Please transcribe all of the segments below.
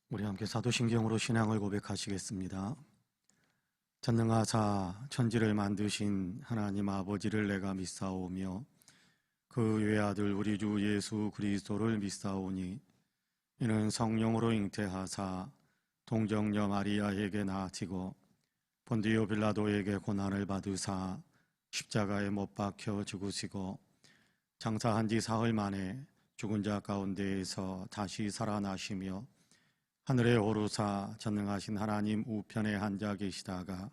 우리 함께 사도신경으로 신앙을 고백하시겠습니다. 전능하사 천지를 만드신 하나님 아버지를 내가 믿사오며 그 외아들 우리 주 예수 그리스도를 믿사오니 이는 성령으로 잉태하사 동정녀 마리아에게 낳아지고 본디오 빌라도에게 고난을 받으사 십자가에 못 박혀 죽으시고 장사한 지 사흘 만에 죽은 자 가운데에서 다시 살아나시며 하늘에 오르사 전능하신 하나님 우편에 앉아 계시다가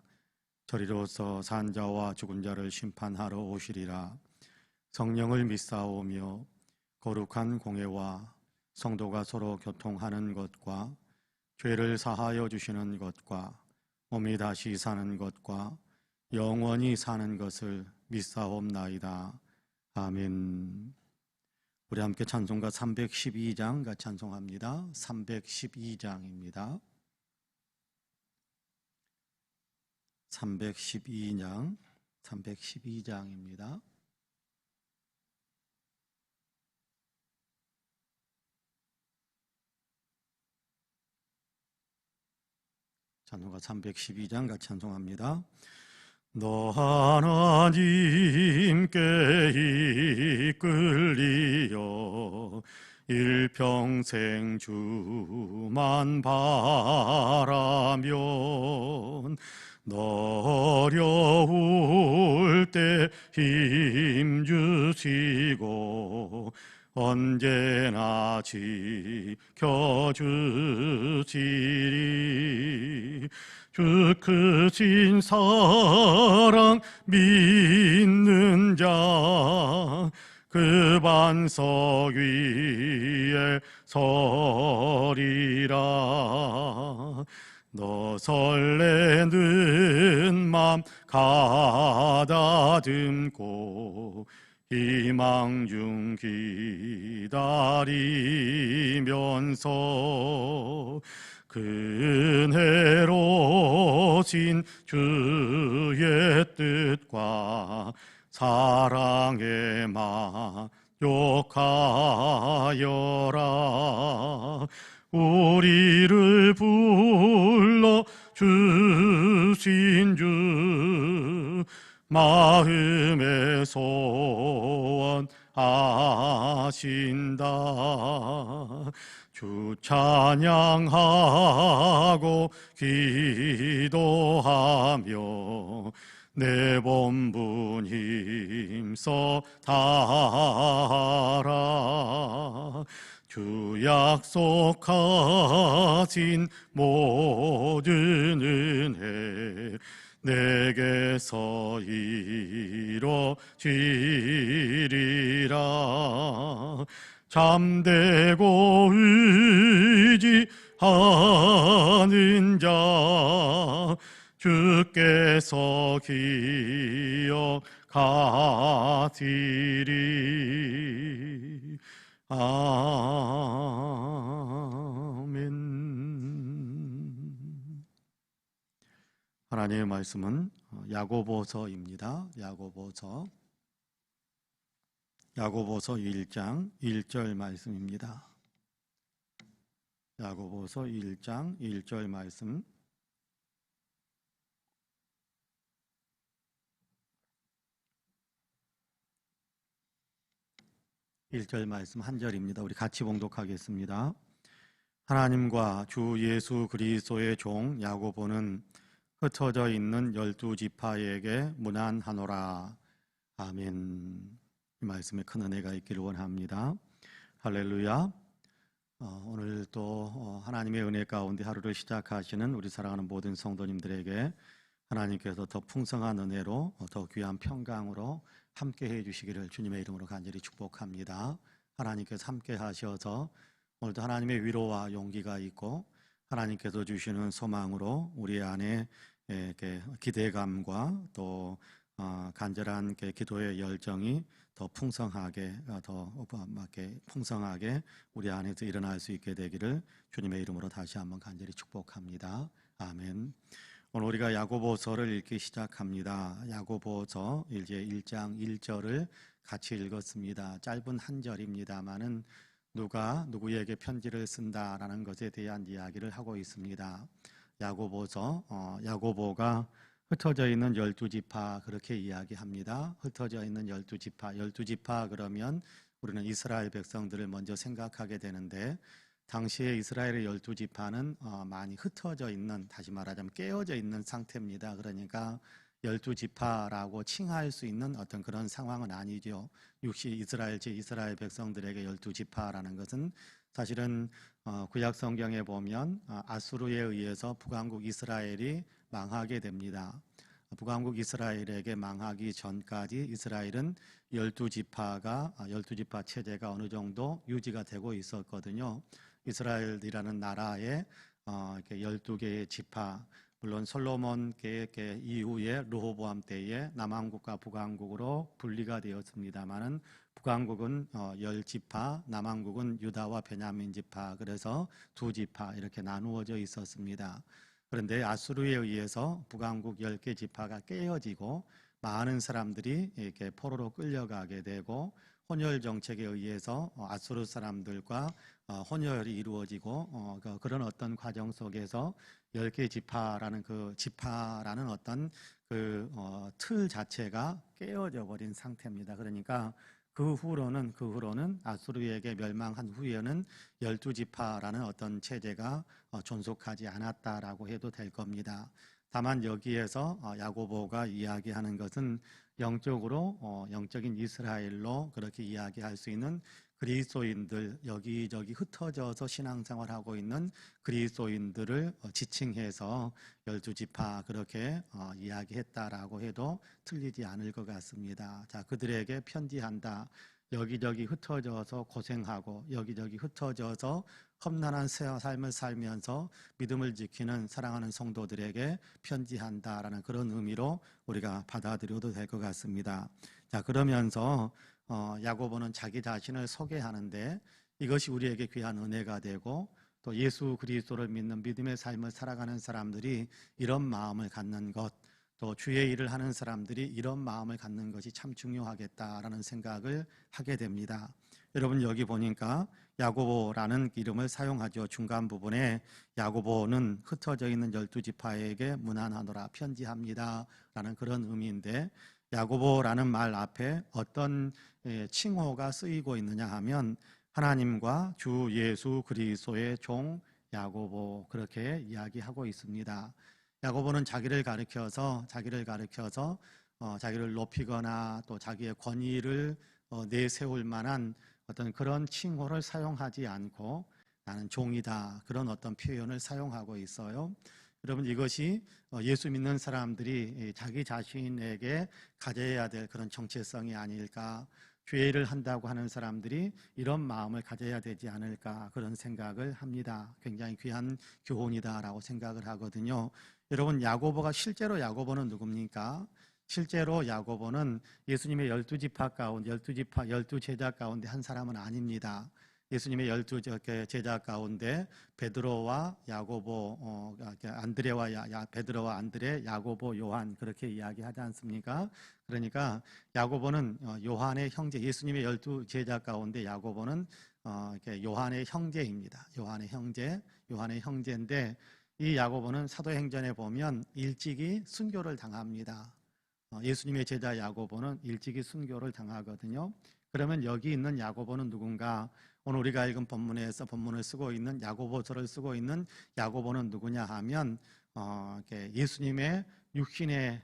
저리로서 산자와 죽은 자를 심판하러 오시리라. 성령을 믿사오며 거룩한 공회와 성도가 서로 교통하는 것과 죄를 사하여 주시는 것과 몸이 다시 사는 것과 영원히 사는 것을 믿사옵나이다. 아멘. 우리 함께 찬송가 312장 같이 찬송합니다. 312장입니다. 312장입니다. 찬송가 312장 같이 찬송합니다. 너 하나님께 이끌리어 일평생 주만 바라면 너 어려울 때 힘주시고 언제나 지켜주시리. 주 크신 사랑 믿는 자 그 반석 위에 서리라. 너 설레는 맘 가다듬고 희망 중 기다리면서 은혜로신 주의 뜻과 사랑에 만족하여라. 우리를 불러 주신 주 마음의 소원 아신다. 주 찬양하고 기도하며 내 본분 힘써 다하라. 주 약속하신 모든 은혜 내게서 이루어지리라. 잠대고 의지하는 자 주께서 기억하시리. 아멘. 하나님의 말씀은 야고보서입니다. 야고보서 1장 1절 말씀입니다. 야고보서 1장 1절 말씀. 한 절입니다. 우리 같이 봉독하겠습니다. 하나님과 주 예수 그리스도의 종 야고보는 흩어져 있는 12지파에게 문안하노라. 아멘. 이 말씀에 큰 은혜가 있기를 원합니다. 할렐루야. 오늘 또 하나님의 은혜 가운데 하루를 시작하시는 우리 사랑하는 모든 성도님들에게 하나님께서 더 풍성한 은혜로 더 귀한 평강으로 함께 해주시기를 주님의 이름으로 간절히 축복합니다. 하나님께서 함께 하셔서 오늘도 하나님의 위로와 용기가 있고 하나님께서 주시는 소망으로 우리 안에 기대감과 또 간절한 기도의 열정이 더 풍성하게 우리 안에서 일어날 수 있게 되기를 주님의 이름으로 다시 한번 간절히 축복합니다. 아멘. 오늘 우리가 야고보서를 읽기 시작합니다. 야고보서 이제 1장 1절을 같이 읽었습니다. 짧은 한 절입니다만은 누가 누구에게 편지를 쓴다라는 것에 대한 이야기를 하고 있습니다. 야고보서 야고보가 흩어져 있는 12지파 그렇게 이야기합니다. 흩어져 있는 12지파, 12지파 그러면 우리는 이스라엘 백성들을 먼저 생각하게 되는데 당시에 이스라엘의 12지파는 많이 흩어져 있는, 다시 말하자면 깨어져 있는 상태입니다. 그러니까 12지파라고 칭할 수 있는 어떤 그런 상황은 아니죠. 육시 이스라엘 백성들에게 12지파라는 것은 사실은 구약 성경에 보면 아수르에 의해서 북왕국 이스라엘이 망하게 됩니다. 북왕국 이스라엘에게 망하기 전까지 이스라엘은 12지파 체제가 어느 정도 유지가 되고 있었거든요. 이스라엘이라는 나라에 이렇게 12개의 지파, 물론 솔로몬 계획 이후에 르호보암 때에 남왕국과 북왕국으로 분리가 되었습니다만은 북왕국은 10지파, 남왕국은 유다와 베냐민 지파, 그래서 두 지파 이렇게 나누어져 있었습니다. 그런데 아수르에 의해서 북왕국 10개 지파가 깨어지고 많은 사람들이 이렇게 포로로 끌려가게 되고 혼혈 정책에 의해서 아수르 사람들과 혼혈이 이루어지고 그런 어떤 과정 속에서 10개 지파라는 어떤 틀 자체가 깨어져 버린 상태입니다. 그러니까 그 후로는 아수르에게 멸망한 후에는 12지파라는 어떤 체제가 존속하지 않았다라고 해도 될 겁니다. 다만 여기에서 야고보가 이야기하는 것은 영적으로 영적인 이스라엘로 그렇게 이야기할 수 있는 그리스도인들, 여기저기 흩어져서 신앙생활하고 있는 그리스도인들을 지칭해서 12지파 그렇게 이야기했다라고 해도 틀리지 않을 것 같습니다. 자, 그들에게 편지한다. 여기저기 흩어져서 고생하고 여기저기 흩어져서 험난한 삶을 살면서 믿음을 지키는 사랑하는 성도들에게 편지한다라는 그런 의미로 우리가 받아들여도 될 것 같습니다. 자, 그러면서 야고보는 자기 자신을 소개하는데 이것이 우리에게 귀한 은혜가 되고 또 예수 그리스도를 믿는 믿음의 삶을 살아가는 사람들이 이런 마음을 갖는 것, 또 주의 일을 하는 사람들이 이런 마음을 갖는 것이 참 중요하겠다라는 생각을 하게 됩니다. 여러분 여기 보니까 야고보라는 이름을 사용하죠. 중간 부분에 야고보는 흩어져 있는 12지파에게 문안하노라 편지합니다 라는 그런 의미인데 야고보라는 말 앞에 어떤 칭호가 쓰이고 있느냐 하면 하나님과 주 예수 그리스도의 종 야고보 그렇게 이야기하고 있습니다. 야고보는 자기를 가리켜서 자기를 높이거나 또 자기의 권위를 내세울 만한 어떤 그런 칭호를 사용하지 않고 나는 종이다 그런 어떤 표현을 사용하고 있어요. 여러분 이것이 예수 믿는 사람들이 자기 자신에게 가져야 될 그런 정체성이 아닐까, 주의 일을 한다고 하는 사람들이 이런 마음을 가져야 되지 않을까 그런 생각을 합니다. 굉장히 귀한 교훈이다라고 생각을 하거든요. 여러분 실제로 야고보는 누굽니까? 실제로 야고보는 예수님의 12지파 가운데 12제자 가운데 한 사람은 아닙니다. 예수님의 12제자 가운데 베드로와 야고보, 베드로와 안드레, 야고보, 요한 그렇게 이야기하지 않습니까? 그러니까 야고보는 요한의 형제, 예수님의 12제자 가운데 야고보는 요한의 형제입니다. 요한의 형제인데 이 야고보는 사도행전에 보면 일찍이 순교를 당합니다. 예수님의 제자 야고보는 일찍이 순교를 당하거든요. 그러면 여기 있는 야고보는 누군가? 오늘 우리가 읽은 본문에서 본문을 쓰고 있는 야고보서를 쓰고 있는 야고보는 누구냐 하면 예수님의 육신의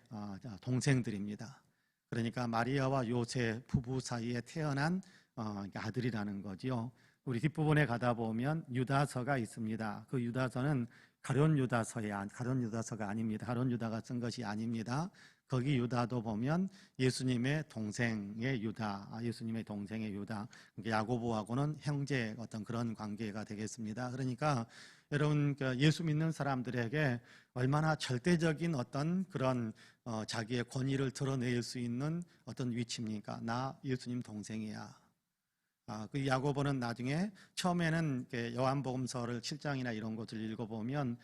동생들입니다. 그러니까 마리아와 요셉 부부 사이에 태어난 아들이라는 거죠. 우리 뒷부분에 가다 보면 유다서가 있습니다. 그 유다서는 가룟 유다서가 아닙니다. 가룟 유다가 쓴 것이 아닙니다. 거기 유다도 보면 예수님의 동생의 유다. 야고보하고는 형제 어떤 그런 관계가 되겠습니다. 그러니까 여러분 예수 믿는 사람들에게 얼마나 절대적인 어떤 그런 자기의 권위를 드러낼 수 있는 어떤 위치입니까? 나 예수님 동생이야. 그 야고보는 나중에 처음에는 요한복음서를 7장이나 이런 것을 읽어보면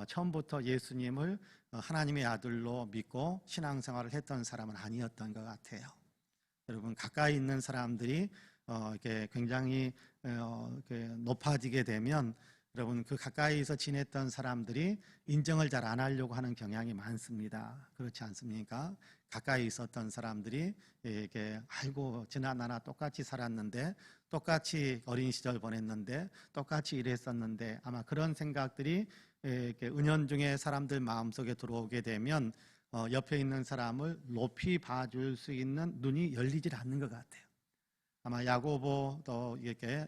처음부터 예수님을 하나님의 아들로 믿고 신앙생활을 했던 사람은 아니었던 것 같아요. 여러분 가까이 있는 사람들이 이렇게 굉장히 이렇게 높아지게 되면 여러분 그 가까이서 지냈던 사람들이 인정을 잘 안 하려고 하는 경향이 많습니다. 그렇지 않습니까? 가까이 있었던 사람들이 이렇게 아이고 지나나나 똑같이 살았는데 똑같이 어린 시절 보냈는데 똑같이 일했었는데 아마 그런 생각들이 이렇게 은연중에 사람들 마음속에 들어오게 되면 옆에 있는 사람을 높이 봐줄 수 있는 눈이 열리질 않는 것 같아요. 아마 야고보 또 이렇게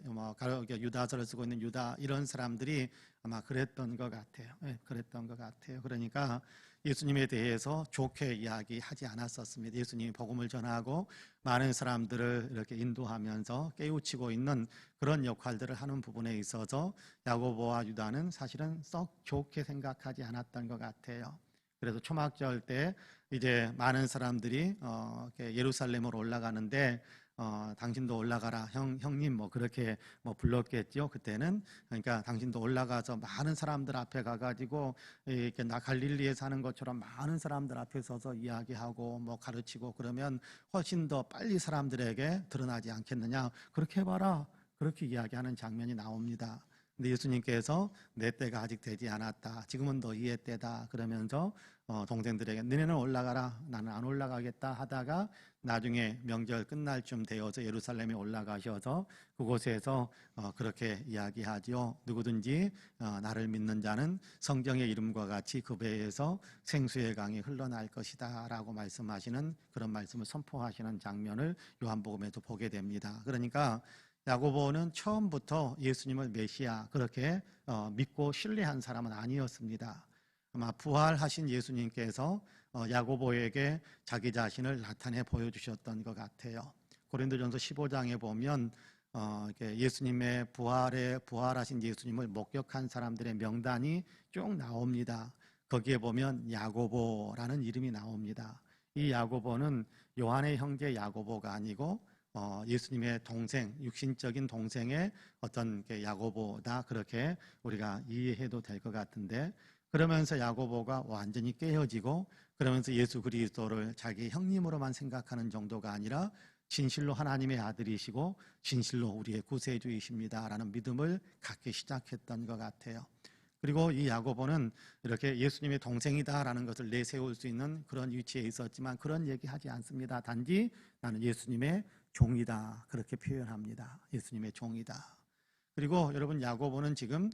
유다서를 쓰고 있는 유다 이런 사람들이 아마 그랬던 것 같아요. 네, 그랬던 것 같아요. 그러니까 예수님에 대해서 좋게 이야기하지 않았었습니다. 예수님이 복음을 전하고 많은 사람들을 이렇게 인도하면서 깨우치고 있는 그런 역할들을 하는 부분에 있어서 야고보와 유다는 사실은 썩 좋게 생각하지 않았던 것 같아요. 그래서 초막절 때 이제 많은 사람들이 예루살렘으로 올라가는데 당신도 올라가라 형님 뭐 그렇게 뭐 불렀겠죠. 그때는 그러니까 당신도 올라가서 많은 사람들 앞에 가가지고 이렇게 나 갈릴리에 사는 것처럼 많은 사람들 앞에 서서 이야기하고 뭐 가르치고 그러면 훨씬 더 빨리 사람들에게 드러나지 않겠느냐. 그렇게 해봐라. 그렇게 이야기하는 장면이 나옵니다. 근데 예수님께서 내 때가 아직 되지 않았다. 지금은 너희의 때다. 그러면서 동생들에게 너네는 올라가라. 나는 안 올라가겠다 하다가 나중에 명절 끝날 쯤 되어서 예루살렘에 올라가셔서 그곳에서 그렇게 이야기하죠. 누구든지 나를 믿는 자는 성경의 이름과 같이 그 배에서 생수의 강이 흘러날 것이다 라고 말씀하시는 그런 말씀을 선포하시는 장면을 요한복음에도 보게 됩니다. 그러니까 야고보는 처음부터 예수님을 메시아 그렇게 믿고 신뢰한 사람은 아니었습니다. 아마 부활하신 예수님께서 야고보에게 자기 자신을 나타내 보여주셨던 것 같아요. 고린도전서 15장에 보면 예수님의 부활하신 예수님을 목격한 사람들의 명단이 쭉 나옵니다. 거기에 보면 야고보라는 이름이 나옵니다. 이 야고보는 요한의 형제 야고보가 아니고 예수님의 동생, 육신적인 동생의 어떤 야고보다 그렇게 우리가 이해해도 될 것 같은데 그러면서 야고보가 완전히 깨어지고 그러면서 예수 그리스도를 자기 형님으로만 생각하는 정도가 아니라 진실로 하나님의 아들이시고 진실로 우리의 구세주이십니다 라는 믿음을 갖기 시작했던 것 같아요. 그리고 이 야고보는 이렇게 예수님의 동생이다라는 것을 내세울 수 있는 그런 위치에 있었지만 그런 얘기하지 않습니다. 단지 나는 예수님의 종이다 그렇게 표현합니다. 예수님의 종이다. 그리고 여러분 야고보는 지금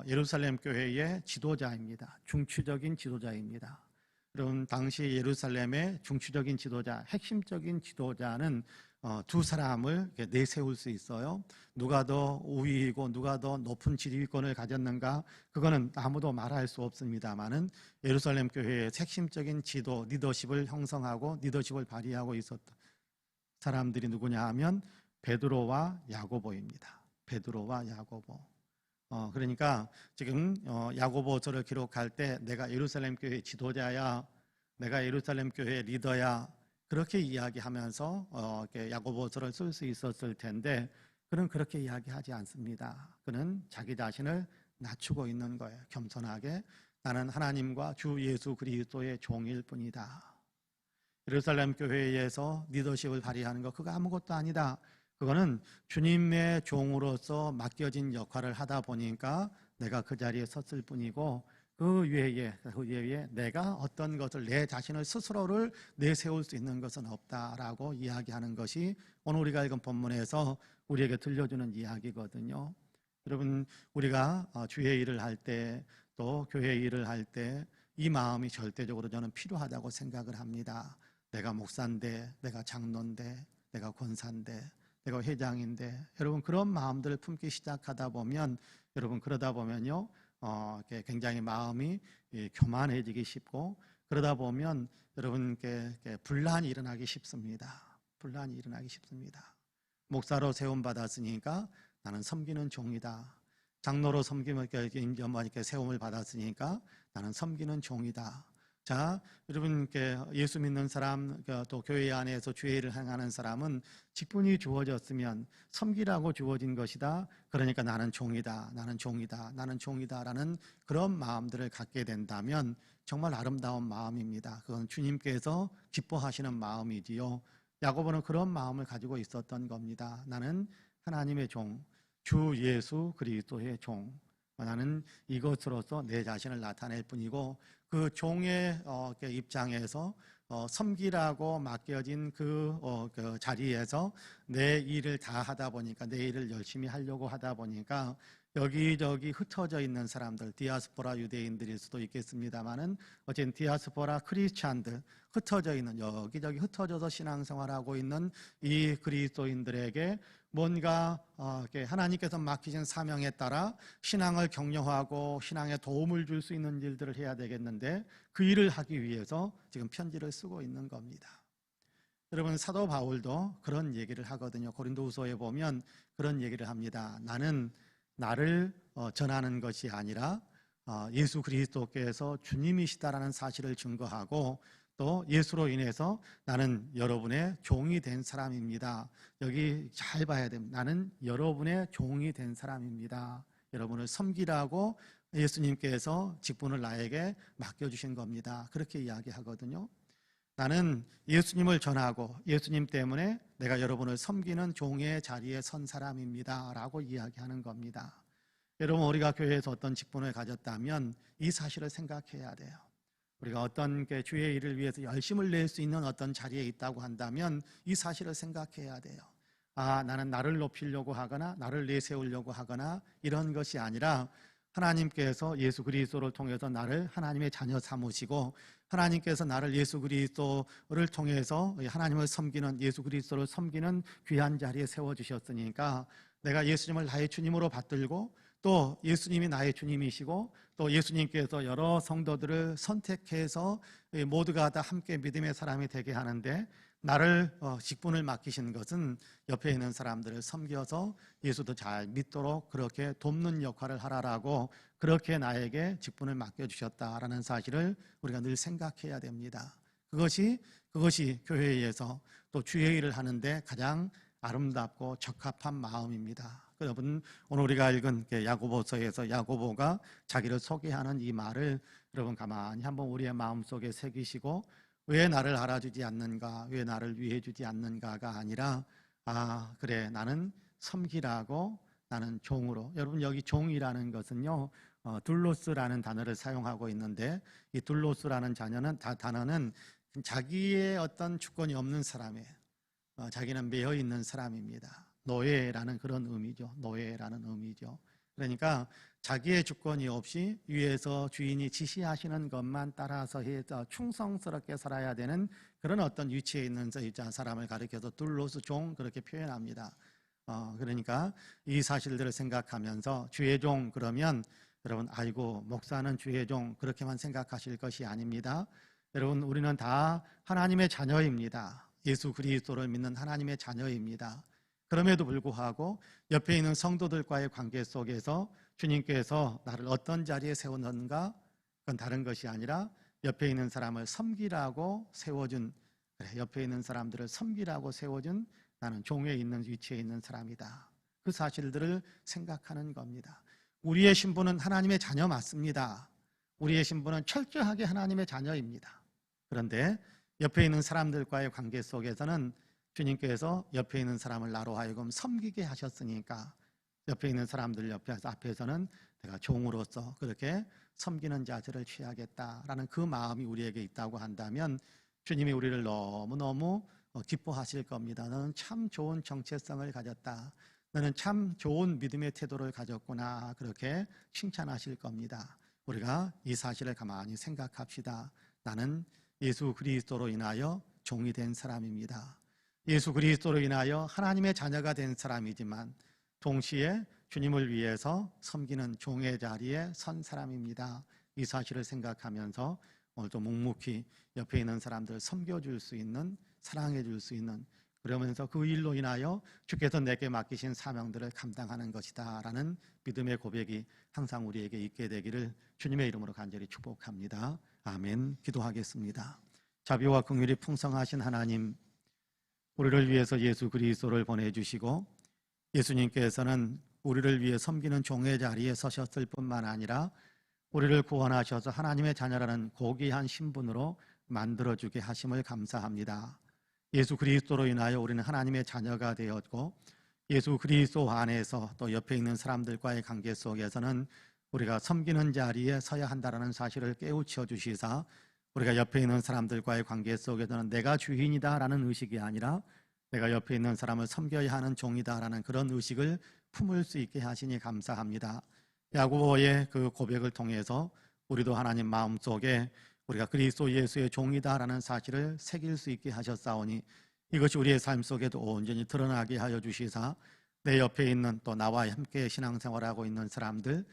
예루살렘 교회의 지도자입니다. 중추적인 지도자입니다. 여러분 당시 예루살렘의 중추적인 지도자, 핵심적인 지도자는 두 사람을 내세울 수 있어요. 누가 더 우위이고 누가 더 높은 지휘권을 가졌는가 그거는 아무도 말할 수 없습니다만은 예루살렘 교회의 핵심적인 지도, 리더십을 형성하고 리더십을 발휘하고 있었던 사람들이 누구냐 하면 베드로와 야고보입니다. 베드로와 야고보. 그러니까 지금 야고보서를 기록할 때 내가 예루살렘 교회 지도자야, 내가 예루살렘 교회 리더야 그렇게 이야기하면서 야고보서를 쓸 수 있었을 텐데 그는 그렇게 이야기하지 않습니다. 그는 자기 자신을 낮추고 있는 거예요. 겸손하게 나는 하나님과 주 예수 그리스도의 종일 뿐이다. 예루살렘 교회에서 리더십을 발휘하는 것 그거 아무것도 아니다. 그거는 주님의 종으로서 맡겨진 역할을 하다 보니까 내가 그 자리에 섰을 뿐이고 그 외에 내가 어떤 것을 내 자신을 스스로를 내세울 수 있는 것은 없다라고 이야기하는 것이 오늘 우리가 읽은 본문에서 우리에게 들려주는 이야기거든요. 여러분 우리가 주의 일을 할 때 또 교회 일을 할 때 이 마음이 절대적으로 저는 필요하다고 생각을 합니다. 내가 목사인데, 내가 장로인데, 내가 권사인데, 내가 회장인데, 여러분 그런 마음들을 품기 시작하다 보면, 여러분 그러다 보면요, 굉장히 마음이 교만해지기 쉽고, 그러다 보면 여러분께 분란이 일어나기 쉽습니다. 분란이 일어나기 쉽습니다. 목사로 세움 받았으니까 나는 섬기는 종이다. 장로로 임재원님께 세움을 받았으니까 나는 섬기는 종이다. 자, 여러분께 예수 믿는 사람 또 교회 안에서 주의 일을 행하는 사람은 직분이 주어졌으면 섬기라고 주어진 것이다. 그러니까 나는 종이다. 나는 종이다. 나는 종이다라는 그런 마음들을 갖게 된다면 정말 아름다운 마음입니다. 그건 주님께서 기뻐하시는 마음이지요. 야고보는 그런 마음을 가지고 있었던 겁니다. 나는 하나님의 종, 주 예수 그리스도의 종. 나는 이것으로서 내 자신을 나타낼 뿐이고 그 종의 입장에서 섬기라고 맡겨진 그 자리에서 내 일을 다 하다 보니까 내 일을 열심히 하려고 하다 보니까 여기저기 흩어져 있는 사람들, 디아스포라 유대인들일 수도 있겠습니다만은 어쨌든 디아스포라 크리스찬들, 흩어져 있는 여기저기 흩어져서 신앙생활하고 있는 이 그리스도인들에게 뭔가 하나님께서 맡기신 사명에 따라 신앙을 격려하고 신앙에 도움을 줄 수 있는 일들을 해야 되겠는데 그 일을 하기 위해서 지금 편지를 쓰고 있는 겁니다. 여러분, 사도 바울도 그런 얘기를 하거든요. 고린도후서에 보면 그런 얘기를 합니다. 나는 나를 전하는 것이 아니라 예수 그리스도께서 주님이시다라는 사실을 증거하고 또 예수로 인해서 나는 여러분의 종이 된 사람입니다. 여기 잘 봐야 됩니다. 나는 여러분의 종이 된 사람입니다. 여러분을 섬기라고 예수님께서 직분을 나에게 맡겨주신 겁니다. 그렇게 이야기하거든요. 나는 예수님을 전하고 예수님 때문에 내가 여러분을 섬기는 종의 자리에 선 사람입니다 라고 이야기하는 겁니다. 여러분, 우리가 교회에서 어떤 직분을 가졌다면 이 사실을 생각해야 돼요. 우리가 어떤 주의 일을 위해서 열심을 낼 수 있는 어떤 자리에 있다고 한다면 이 사실을 생각해야 돼요. 나는 나를 높이려고 하거나 나를 내세우려고 하거나 이런 것이 아니라 하나님께서 예수 그리스도를 통해서 나를 하나님의 자녀 삼으시고 하나님께서 나를 예수 그리스도를 통해서 하나님을 섬기는, 예수 그리스도를 섬기는 귀한 자리에 세워주셨으니까 내가 예수님을 나의 주님으로 받들고 또 예수님이 나의 주님이시고 또 예수님께서 여러 성도들을 선택해서 모두가 다 함께 믿음의 사람이 되게 하는데 나를 직분을 맡기신 것은 옆에 있는 사람들을 섬겨서 예수도 잘 믿도록 그렇게 돕는 역할을 하라라고 그렇게 나에게 직분을 맡겨주셨다라는 사실을 우리가 늘 생각해야 됩니다. 그것이 교회에서 또 주의 일을 하는데 가장 아름답고 적합한 마음입니다. 여러분, 오늘 우리가 읽은 야고보서에서 야고보가 자기를 소개하는 이 말을 여러분 가만히 한번 우리의 마음속에 새기시고 왜 나를 알아주지 않는가, 왜 나를 위해주지 않는가가 아니라 그래, 나는 섬기라고, 나는 종으로. 여러분, 여기 종이라는 것은요 둘로스라는 단어를 사용하고 있는데 이 둘로스라는 단어는 자기의 어떤 주권이 없는 사람이에요. 자기는 매여 있는 사람입니다. 노예라는 그런 의미죠. 노예라는 의미죠. 그러니까 자기의 주권이 없이 위에서 주인이 지시하시는 것만 따라서 해서 충성스럽게 살아야 되는 그런 어떤 위치에 있는 사람을 가리켜서 둘로스 종 그렇게 표현합니다. 그러니까 이 사실들을 생각하면서 주의 종 그러면 여러분 아이고 목사는 주의 종 그렇게만 생각하실 것이 아닙니다. 여러분, 우리는 다 하나님의 자녀입니다. 예수 그리스도를 믿는 하나님의 자녀입니다. 그럼에도 불구하고 옆에 있는 성도들과의 관계 속에서 주님께서 나를 어떤 자리에 세웠는가, 그건 다른 것이 아니라 옆에 있는 사람을 섬기라고 세워준, 옆에 있는 사람들을 섬기라고 세워준 나는 종에 있는 위치에 있는 사람이다. 그 사실들을 생각하는 겁니다. 우리의 신분은 하나님의 자녀 맞습니다. 우리의 신분은 철저하게 하나님의 자녀입니다. 그런데 옆에 있는 사람들과의 관계 속에서는 주님께서 옆에 있는 사람을 나로 하여금 섬기게 하셨으니까 옆에 있는 사람들 앞에서는 내가 종으로서 그렇게 섬기는 자세를 취하겠다라는 그 마음이 우리에게 있다고 한다면 주님이 우리를 너무너무 기뻐하실 겁니다. 너는 참 좋은 정체성을 가졌다. 너는 참 좋은 믿음의 태도를 가졌구나. 그렇게 칭찬하실 겁니다. 우리가 이 사실을 가만히 생각합시다. 나는 예수 그리스도로 인하여 종이 된 사람입니다. 예수 그리스도로 인하여 하나님의 자녀가 된 사람이지만 동시에 주님을 위해서 섬기는 종의 자리에 선 사람입니다. 이 사실을 생각하면서 오늘도 묵묵히 옆에 있는 사람들을 섬겨줄 수 있는, 사랑해줄 수 있는, 그러면서 그 일로 인하여 주께서 내게 맡기신 사명들을 감당하는 것이다 라는 믿음의 고백이 항상 우리에게 있게 되기를 주님의 이름으로 간절히 축복합니다. 아멘. 기도하겠습니다. 자비와 긍휼이 풍성하신 하나님, 우리를 위해서 예수 그리스도를 보내주시고 예수님께서는 우리를 위해 섬기는 종의 자리에 서셨을 뿐만 아니라 우리를 구원하셔서 하나님의 자녀라는 고귀한 신분으로 만들어주게 하심을 감사합니다. 예수 그리스도로 인하여 우리는 하나님의 자녀가 되었고, 예수 그리스도 안에서 또 옆에 있는 사람들과의 관계 속에서는 우리가 섬기는 자리에 서야 한다는 사실을 깨우쳐 주시사, 우리가 옆에 있는 사람들과의 관계 속에서는 내가 주인이다라는 의식이 아니라 내가 옆에 있는 사람을 섬겨야 하는 종이다라는 그런 의식을 품을 수 있게 하시니 감사합니다. 야고보의 그 고백을 통해서 우리도 하나님 마음속에 우리가 그리스도 예수의 종이다라는 사실을 새길 수 있게 하셨사오니, 이것이 우리의 삶 속에도 온전히 드러나게 하여 주시사, 내 옆에 있는 또 나와 함께 신앙생활하고 있는 사람들,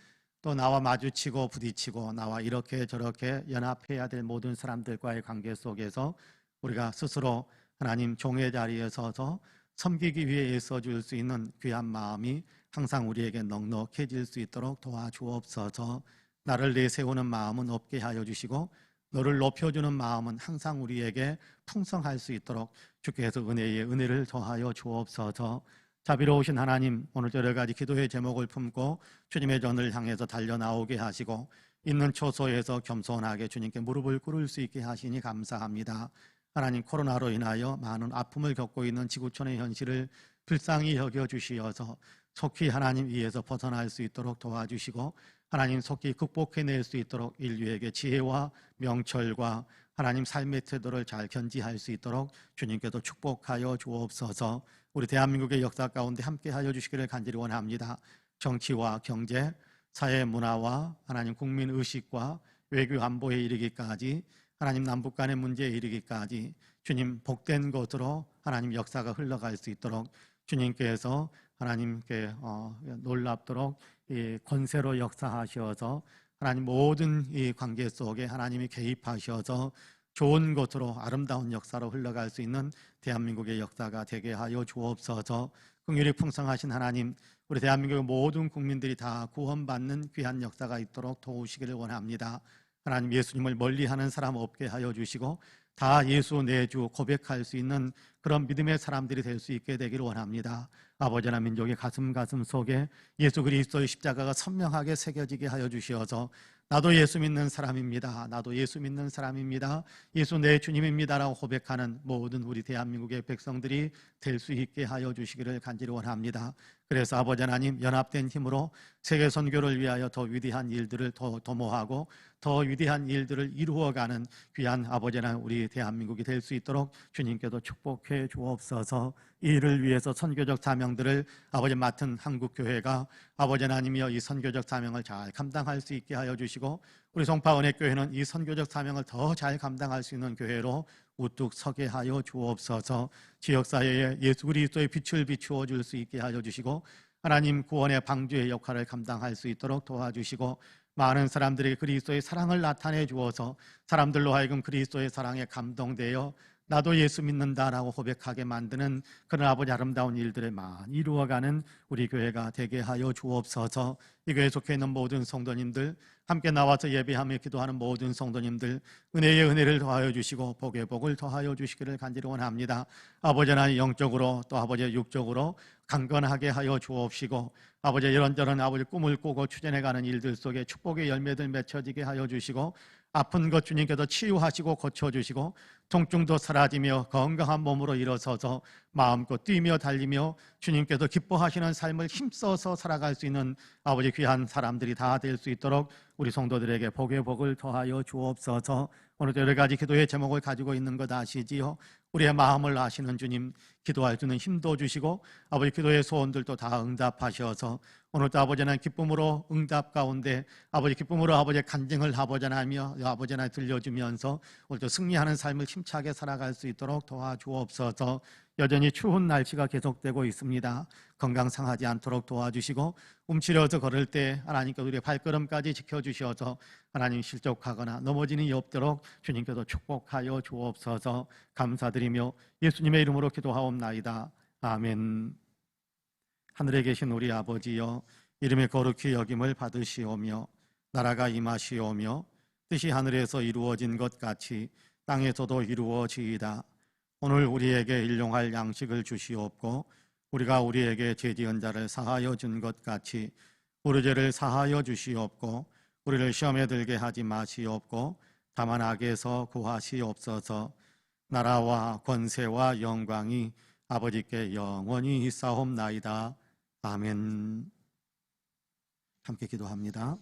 또 나와 마주치고 부딪히고 나와 이렇게 저렇게 연합해야 될 모든 사람들과의 관계 속에서 우리가 스스로 하나님 종의 자리에 서서 섬기기 위해 애써줄 수 있는 귀한 마음이 항상 우리에게 넉넉해질 수 있도록 도와주옵소서. 나를 내세우는 마음은 없게 하여 주시고, 너를 높여주는 마음은 항상 우리에게 풍성할 수 있도록 주께서 은혜에 은혜를 더하여 주옵소서. 자비로우신 하나님, 오늘 여러 가지 기도의 제목을 품고 주님의 전을 향해서 달려나오게 하시고, 있는 처소에서 겸손하게 주님께 무릎을 꿇을 수 있게 하시니 감사합니다. 하나님, 코로나로 인하여 많은 아픔을 겪고 있는 지구촌의 현실을 불쌍히 여겨주시어서 속히 하나님 위에서 벗어날 수 있도록 도와주시고, 하나님 속히 극복해낼 수 있도록 인류에게 지혜와 명철과 하나님 삶의 태도를 잘 견지할 수 있도록 주님께서 축복하여 주옵소서. 우리 대한민국의 역사 가운데 함께하여 주시기를 간절히 원합니다. 정치와 경제, 사회 문화와 하나님 국민 의식과 외교 안보에 이르기까지, 하나님 남북 간의 문제에 이르기까지 주님 복된 것으로 하나님 역사가 흘러갈 수 있도록 주님께서 하나님께 놀랍도록 이 권세로 역사하셔서 하나님 모든 이 관계 속에 하나님이 개입하셔서 좋은 것으로 아름다운 역사로 흘러갈 수 있는 대한민국의 역사가 되게 하여 주옵소서. 긍휼이 풍성하신 하나님, 우리 대한민국의 모든 국민들이 다 구원받는 귀한 역사가 있도록 도우시기를 원합니다. 하나님, 예수님을 멀리하는 사람 없게 하여 주시고 다 예수 내 주 고백할 수 있는 그런 믿음의 사람들이 될 수 있게 되기를 원합니다. 아버지 하나님, 민족의 가슴 속에 예수 그리스도의 십자가가 선명하게 새겨지게 하여 주시어서 나도 예수 믿는 사람입니다. 나도 예수 믿는 사람입니다. 예수 내 주님입니다라고 고백하는 모든 우리 대한민국의 백성들이 될 수 있게 하여 주시기를 간절히 원합니다. 그래서 아버지 하나님, 연합된 힘으로 세계 선교를 위하여 더 위대한 일들을 더 도모하고 더 위대한 일들을 이루어가는 귀한 아버지 하나님, 우리 대한민국이 될 수 있도록 주님께도 축복해 주옵소서. 이 일을 위해서 선교적 사명들을 아버지 맡은 한국교회가 아버지 하나님이여 이 선교적 사명을 잘 감당할 수 있게 하여 주시고, 우리 송파은혜교회는 이 선교적 사명을 더 잘 감당할 수 있는 교회로 우뚝 서게 하여 주옵소서. 지역사회에 예수 그리스도의 빛을 비추어 줄 수 있게 하여 주시고, 하나님 구원의 방주의 역할을 감당할 수 있도록 도와주시고, 많은 사람들에게 그리스도의 사랑을 나타내 주어서 사람들로 하여금 그리스도의 사랑에 감동되어 나도 예수 믿는다라고 고백하게 만드는 그런 아버지 아름다운 일들을 많이 이루어가는 우리 교회가 되게 하여 주옵소서. 이 교회에 속해 있는 모든 성도님들, 함께 나와서 예배하며 기도하는 모든 성도님들, 은혜의 은혜를 더하여 주시고 복의 복을 더하여 주시기를 간절히 원합니다. 아버지 하나님, 영적으로 또 아버지 육적으로 강건하게 하여 주옵시고, 아버지 이런저런 아버지 꿈을 꾸고 추진해가는 일들 속에 축복의 열매들 맺혀지게 하여 주시고, 아픈 것 주님께서 치유하시고 고쳐주시고, 통증도 사라지며 건강한 몸으로 일어서서 마음껏 뛰며 달리며 주님께서 기뻐하시는 삶을 힘써서 살아갈 수 있는 아버지 귀한 사람들이 다 될 수 있도록 우리 성도들에게 복의 복을 더하여 주옵소서. 오늘도 여러 가지 기도의 제목을 가지고 있는 것 아시지요? 우리의 마음을 아시는 주님, 기도할 수 있는 힘도 주시고 아버지 기도의 소원들도 다 응답하셔서 오늘도 아버지는 기쁨으로 응답 가운데 아버지 기쁨으로 아버지의 간증을 아버지 하나며 아버지 하나 들려주면서 오늘도 승리하는 삶을 힘차게 살아갈 수 있도록 도와주옵소서. 여전히 추운 날씨가 계속되고 있습니다. 건강 상하지 않도록 도와주시고 움츠려서 걸을 때 하나님께서 우리의 발걸음까지 지켜주셔서 하나님 실족하거나 넘어지는 일 없도록 주님께서 축복하여 주옵소서. 감사드리며 예수님의 이름으로 기도하옵나이다. 아멘. 하늘에 계신 우리 아버지여, 이름의 거룩히 여김을 받으시오며 나라가 임하시오며 뜻이 하늘에서 이루어진 것 같이 땅에서도 이루어지이다. 오늘 우리에게 일용할 양식을 주시옵고 우리가 우리에게 죄지은 자를 사하여 준 것 같이 우리 죄를 사하여 주시옵고 우리를 시험에 들게 하지 마시옵고 다만 악에서 구하시옵소서. 나라와 권세와 영광이 아버지께 영원히 있사옵나이다. 아멘. 함께 기도합니다.